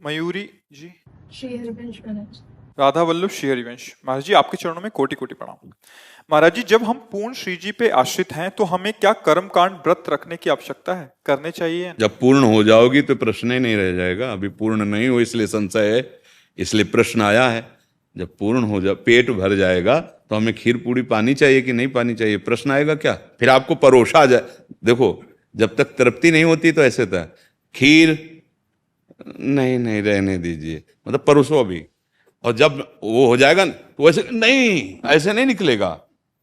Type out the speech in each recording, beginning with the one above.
मयूरी जी। श्री हरिवंश महाराज। राधा वल्लभ श्री हरिवंश। महाराज जी आपके चरणों में कोटि कोटि प्रणाम। महाराज जी जब हम पूर्ण श्री जी पे आश्रित हैं तो हमें क्या कर्म कांड व्रत रखने की आवश्यकता है, करने चाहिए? जब पूर्ण हो जाओगी तो प्रश्न ही नहीं रह जाएगा। अभी पूर्ण नहीं हो इसलिए संशय है, इसलिए प्रश्न आया है। जब पूर्ण हो जा, पेट भर जाएगा तो हमें खीर पूड़ी पानी चाहिए कि नहीं पानी चाहिए, प्रश्न आएगा क्या? फिर आपको परोसा जाए। देखो जब तक तृप्ति नहीं होती तो ऐसे था, खीर नहीं नहीं रहने दीजिए, मतलब परोसो अभी। और जब वो हो जाएगा तो वैसे नहीं, ऐसे नहीं निकलेगा।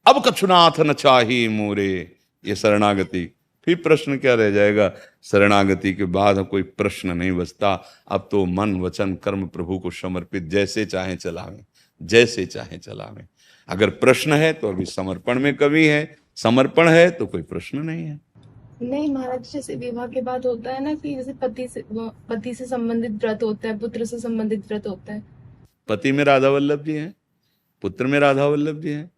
अब कछुनाथ न चाही मोरे, ये शरणागति। फिर प्रश्न क्या रह जाएगा? शरणागति के बाद कोई प्रश्न नहीं बचता। अब तो मन वचन कर्म प्रभु को समर्पित, जैसे चाहे चलावें, जैसे चाहे चलावें। अगर प्रश्न है तो अभी समर्पण में कमी है, समर्पण है तो कोई प्रश्न नहीं है। नहीं महाराज, जैसे विवाह के बाद होता है ना कि जैसे पति से संबंधित व्रत होता है, पुत्र से संबंधित व्रत होता है। पति में राधा वल्लभ जी हैं, पुत्र में राधा वल्लभ जी हैं।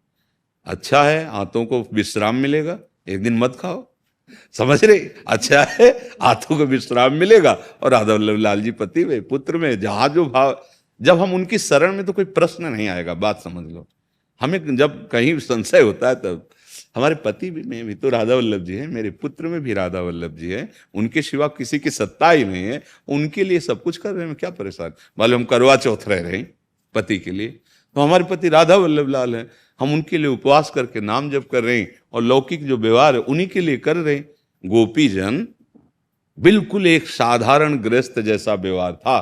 अच्छा है, हाथों को विश्राम मिलेगा, एक दिन मत खाओ, समझ रहे? अच्छा है, हाथों को विश्राम मिलेगा। और राधा वल्लभ लाल जी पति में पुत्र में जहां जो भाव, जब हम उनकी शरण में तो कोई प्रश्न नहीं आएगा। बात समझ लो। हमें जब कहीं संशय होता है तब हमारे पति में भी तो राधा वल्लभ जी हैं, मेरे पुत्र में भी राधा वल्लभ जी हैं, उनके सिवा किसी की सत्ता ही नहीं है। उनके लिए सब कुछ कर रहे हैं, क्या परेशान? मालूम हम करवा चौथ रह रहे हैं पति के लिए, तो हमारे पति राधा वल्लभ लाल हैं, हम उनके लिए उपवास करके नाम जप कर रहे हैं और लौकिक जो व्यवहार है उन्हीं के लिए कर रहे हैं। गोपी जन बिल्कुल एक साधारण गृहस्थ जैसा व्यवहार था,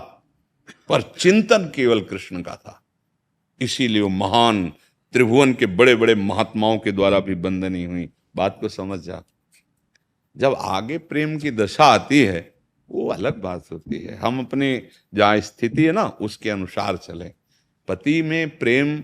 पर चिंतन केवल कृष्ण का था। इसीलिए वो महान त्रिभुवन के बड़े बड़े महात्माओं के द्वारा भी बंदनी हुई। बात को समझ जा। जब आगे प्रेम की दशा आती है वो अलग बात होती है। हम अपने जहाँ स्थिति है ना उसके अनुसार चलें। पति में प्रेम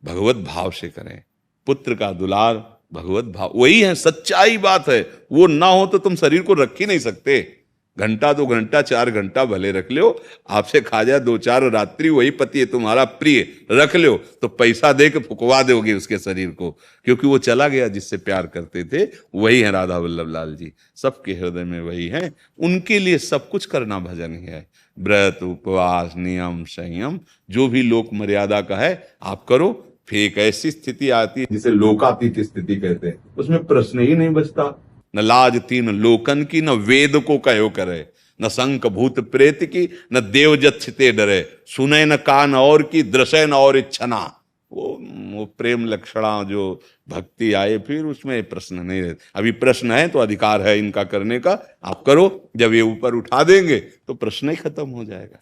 भगवत भाव से करें, पुत्र का दुलार भगवत भाव, वही है सच्चाई बात है। वो ना हो तो तुम शरीर को रख ही नहीं सकते। घंटा 2 घंटा 4 घंटा भले रख लो, आपसे खा जाए 2-4 रात्रि, वही पति है तुम्हारा प्रिय, रख लो तो पैसा दे के फुकवा दोगे उसके शरीर को, क्योंकि वो चला गया जिससे प्यार करते थे। वही है राधा वल्लभ लाल जी, सबके हृदय में वही है। उनके लिए सब कुछ करना भजन ही है। व्रत उपवास नियम संयम जो भी लोक मर्यादा का है आप करो। फिर एक ऐसी स्थिति आती है जिसे लोकातीत स्थिति कहते हैं, उसमें प्रश्न ही नहीं बचता। न लाज तीन लोकन की, न वेद को कहो करे, न शंख भूत प्रेत की, न देव जच्छते डरे, सुने न कान और की, दृश्य न और इच्छना। वो प्रेम लक्षणा जो भक्ति आए फिर उसमें प्रश्न नहीं रहते। अभी प्रश्न है तो अधिकार है इनका करने का, आप करो। जब ये ऊपर उठा देंगे तो प्रश्न ही खत्म हो जाएगा।